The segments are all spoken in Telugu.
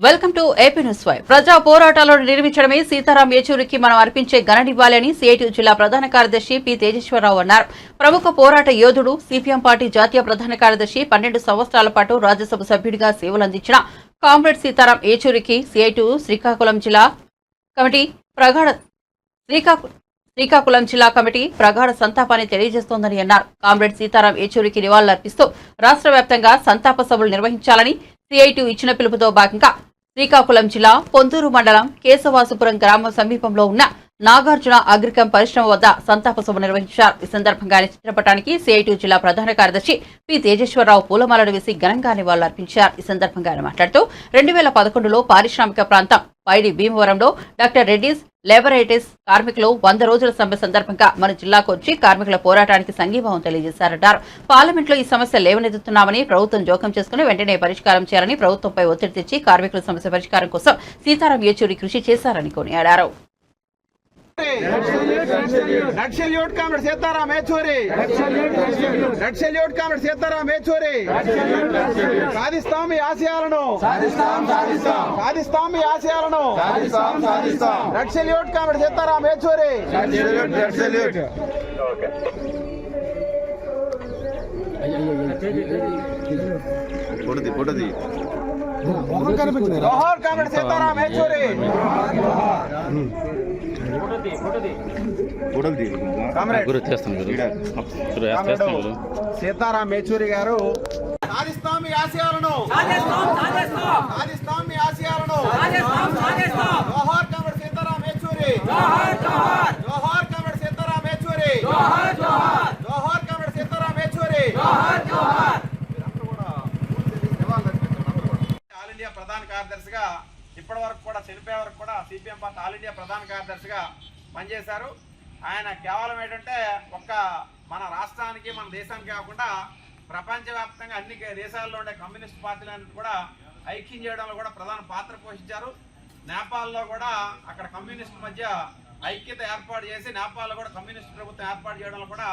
Welcome to AP news 5. ప్రజా పోరాటాలను నిర్మించడమే సీతారాం యేచూరికి మనం అర్పించే ఘననివ్వాలని సిఐటి జిల్లా ప్రధాన కార్యదర్శి పి తేజేశ్వరరావు అన్నారు. ప్రముఖ పోరాట యోధుడు, సిపిఎం పార్టీ జాతీయ ప్రధాన కార్యదర్శి 12 సంవత్సరాల పాటు రాజ్యసభ సభ్యుడిగా సేవలందించిన కామ్రేడ్ సీతారాం యేచూరికి సిఐటి శ్రీకాకుళం జిల్లా కమిటీ ప్రగాఢ సంతాపాన్ని తెలియజేస్తోందని అన్నారు. కామ్రేడ్ సీతారాం యేచూరికి నివాళులర్పిస్తూ రాష్ట్ర వ్యాప్తంగా సంతాప సభలు నిర్వహించాలని సిఐటి ఇచ్చిన పిలుపుతో భాగంగా శ్రీకాకుళం జిల్లా పొందూరు మండలం కేశవాసుపురం గ్రామం సమీపంలో ఉన్న నాగార్జున అగ్రికం పరిశ్రమ వద్ద సంతాప సభ నిర్వహించారు. ఈ సందర్భంగా చిత్రపటానికి సిఐటి జిల్లా ప్రధాన కార్యదర్శి పి తేజేశ్వరరావు పూలమాలలు వేసి ఘనంగా నివాళులర్పించారు. ఈ సందర్భంగా ఆయన మాట్లాడుతూ 2011లో పారిశ్రామిక ప్రాంతం పైడి భీమవరంలో డాక్టర్ రెడ్డిస్ లేబరైటిస్ కార్మికులు 100 రోజుల సమ్మె సందర్భంగా మన జిల్లాకు వచ్చి కార్మికుల పోరాటానికి సంఘీభావం తెలియజేశారన్నారు. పార్లమెంట్లో ఈ సమస్య లేవనెత్తుతున్నామని, ప్రభుత్వం జోక్యం చేసుకుని వెంటనే పరిష్కారం చేయాలని, ప్రభుత్వంపై ఒత్తిడి తెచ్చి కార్మికుల సమస్య పరిష్కారం కోసం సీతారాం యేచూరి కృషి చేశారని కొనియాడారు. Red salute comrade Sitaram Yechury, red salute comrade Sitaram Yechury. సాధిస్తాం మీ ఆశయాలను, సాధిస్తాం మీ ఆశయాలను. Red salute comrade Sitaram Yechury. Red salute. పొడది జోహార్ కామ్రేడ్ సీతారాం యేచూరి. సీతారాం యేచూరి గారు సాధిస్తాం మీ ఆశయాలను, సాధిస్తాం మీ ఆశయాలను. జోహార్ కామ్రేడ్ సీతారాం యేచూరి, జోహార్ కామ్రేడ్ సీతారాం యేచూరి, జోహార్ comrade Sitaram Yechury. All India ప్రధాన కార్యదర్శిగా ఇప్పటి వరకు కూడా చనిపోయే వరకు కూడా సిపిఎం పార్టీ ఆల్ ఇండియా ప్రధాన కార్యదర్శిగా పనిచేశారు. ఆయన కేవలం ఏంటంటే ఒక్క మన రాష్ట్రానికి, మన దేశానికి కాకుండా ప్రపంచవ్యాప్తంగా అన్ని దేశాల్లో ఉండే కమ్యూనిస్ట్ పార్టీలను కూడా ఐక్యం చేయడంలో కూడా ప్రధాన పాత్ర పోషించారు. నేపాల్లో కూడా అక్కడ కమ్యూనిస్ట్ మధ్య ఐక్యత ఏర్పాటు చేసి నేపాల్లో కూడా కమ్యూనిస్ట్ ప్రభుత్వం ఏర్పాటు చేయడంలో కూడా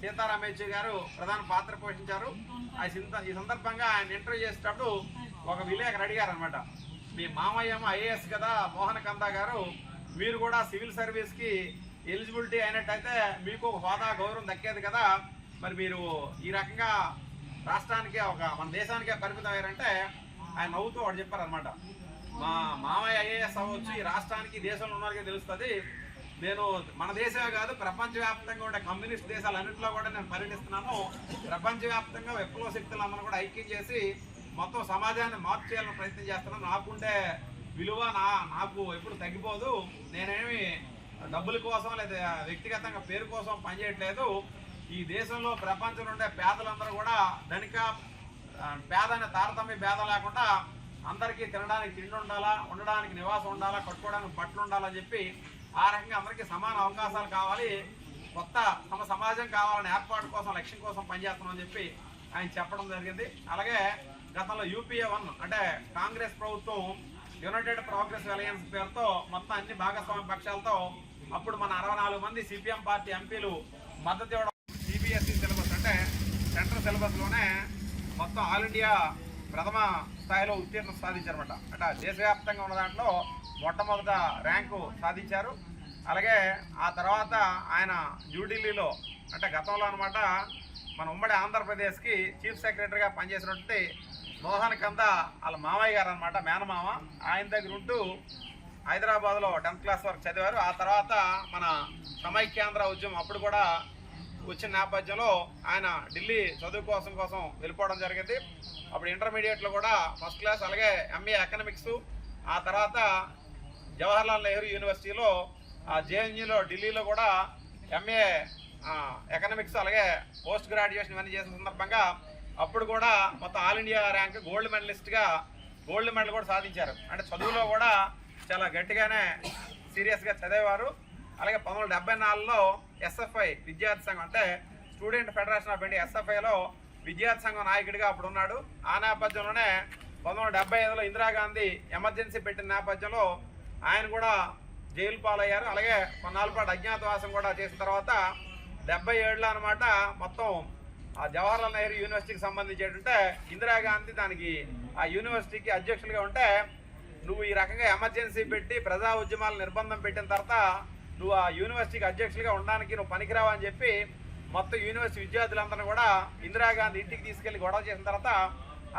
సీతారాం యేచూరి గారు ప్రధాన పాత్ర పోషించారు. ఈ సందర్భంగా ఆయన ఇంటర్వ్యూ చేసేటప్పుడు ఒక విలేకరు అడిగారు అనమాట, మీ మామయ్య ఐఏఎస్ కదా మోహన్ కందా గారు, మీరు కూడా సివిల్ సర్వీస్కి ఎలిజిబిలిటీ అయినట్టయితే మీకు ఒక హోదా, గౌరవం దక్కేది కదా, మరి మీరు ఈ రకంగా రాష్ట్రానికే మన దేశానికే పరిమితం అయ్యారంటే ఆయన నవ్వుతూ వాడు చెప్పారనమాట, మా మామయ్య ఐఏఎస్ అవ్వచ్చు, ఈ రాష్ట్రానికి దేశంలో ఉన్నవారికే తెలుస్తుంది, నేను మన దేశమే కాదు ప్రపంచవ్యాప్తంగా ఉండే కమ్యూనిస్ట్ దేశాలన్నింటిలో కూడా నేను పర్యటిస్తున్నాను, ప్రపంచవ్యాప్తంగా విప్లవ శక్తులందరూ కూడా ఐక్యం చేసి మొత్తం సమాజాన్ని మార్పు చేయాలని ప్రయత్నం చేస్తున్నాను, నాకుండే విలువ నాకు ఎప్పుడు తగ్గిపోదు, నేనేమి డబ్బుల కోసం లేదా వ్యక్తిగతంగా పేరు కోసం పనిచేయట్లేదు, ఈ దేశంలో ప్రపంచంలో ఉండే పేదలందరూ కూడా ధనిక పేద అనే తారతమ్య భేదం లేకుండా అందరికీ తినడానికి తిండి ఉండాలా, ఉండడానికి నివాసం ఉండాలా, కట్టుకోవడానికి బట్టలు ఉండాలని చెప్పి ఆ రకంగా అందరికీ సమాన అవకాశాలు కావాలి, కొత్త సమాజం కావాలని ఏర్పాటు కోసం లక్ష్యం కోసం పనిచేస్తున్నామని చెప్పి ఆయన చెప్పడం జరిగింది. అలాగే గతంలో UPA 1 అంటే కాంగ్రెస్ ప్రభుత్వం యునైటెడ్ ప్రోగ్రెస్ అలయన్స్ పేరుతో మొత్తం అన్ని భాగస్వామ్య పక్షాలతో అప్పుడు మన 64 మంది సిపిఎం పార్టీ ఎంపీలు మద్దతు ఇవ్వడం, CBSE సిలబస్ అంటే సెంట్రల్ సిలబస్లోనే మొత్తం ఆల్ ఇండియా ప్రథమ స్థాయిలో ఉత్తీర్ణం సాధించారన్నమాట. అంటే దేశవ్యాప్తంగా ఉన్న దాంట్లో మొట్టమొదట ర్యాంకు సాధించారు. అలాగే ఆ తర్వాత ఆయన న్యూఢిల్లీలో అంటే గతంలో అనమాట మన ఉమ్మడి ఆంధ్రప్రదేశ్కి చీఫ్ సెక్రటరీగా పనిచేసినటువంటి మోహన్ కందా వాళ్ళ మామయ్య గారు అనమాట, మేనమామ, ఆయన దగ్గర ఉంటూ హైదరాబాద్లో 10th క్లాస్ వరకు చదివారు. ఆ తర్వాత మన సమైక్యాంధ్ర ఉద్యమం అప్పుడు కూడా వచ్చిన నేపథ్యంలో ఆయన ఢిల్లీ చదువు కోసం వెళ్ళిపోవడం జరిగింది. అప్పుడు ఇంటర్మీడియట్లో కూడా ఫస్ట్ క్లాస్, అలాగే MA ఎకనామిక్స్, ఆ తర్వాత జవహర్లాల్ నెహ్రూ యూనివర్సిటీలో JNUలో ఢిల్లీలో కూడా MA ఎకనామిక్స్ అలాగే పోస్ట్ గ్రాడ్యుయేషన్ ఇవన్నీ చేసిన సందర్భంగా అప్పుడు కూడా మొత్తం ఆల్ ఇండియా ర్యాంక్ గోల్డ్ మెడలిస్ట్గా గోల్డ్ మెడల్ కూడా సాధించారు. అంటే చదువులో కూడా చాలా గట్టిగానే సీరియస్గా చదివేవారు. అలాగే 1974లో SFI విద్యార్థి సంఘం అంటే స్టూడెంట్ ఫెడరేషన్ ఆఫ్ ఇండియా SFIలో విద్యార్థి సంఘం నాయకుడిగా అప్పుడు ఉన్నాడు. ఆ నేపథ్యంలోనే 1975లో ఇందిరాగాంధీ ఎమర్జెన్సీ పెట్టిన నేపథ్యంలో ఆయన కూడా జైలు పాలయ్యారు. అలాగే కొన్నాళ్ళ పాటు అజ్ఞాతవాసం కూడా చేసిన తర్వాత 77లో అనమాట మొత్తం జవహర్లాల్ నెహ్రూ యూనివర్సిటీకి సంబంధించి ఏంటంటే ఇందిరాగాంధీ దానికి ఆ యూనివర్సిటీకి అధ్యక్షులుగా ఉంటే నువ్వు ఈ రకంగా ఎమర్జెన్సీ పెట్టి ప్రజా ఉద్యమాలు నిర్బంధం పెట్టిన తర్వాత నువ్వు ఆ యూనివర్సిటీకి అధ్యక్షులుగా ఉండడానికి నువ్వు పనికిరావు అని చెప్పి మొత్తం యూనివర్సిటీ విద్యార్థులందరూ కూడా ఇందిరాగాంధీ ఇంటికి తీసుకెళ్లి గొడవ చేసిన తర్వాత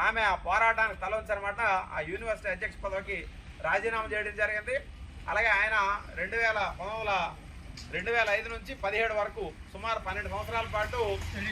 ఆమె ఆ పోరాటానికి తల ఉంచారన్నమాట. ఆ యూనివర్సిటీ అధ్యక్ష పదవికి రాజీనామా చేయడం జరిగింది. అలాగే ఆయన 2005 నుంచి 17 వరకు సుమారు 12 సంవత్సరాల పాటు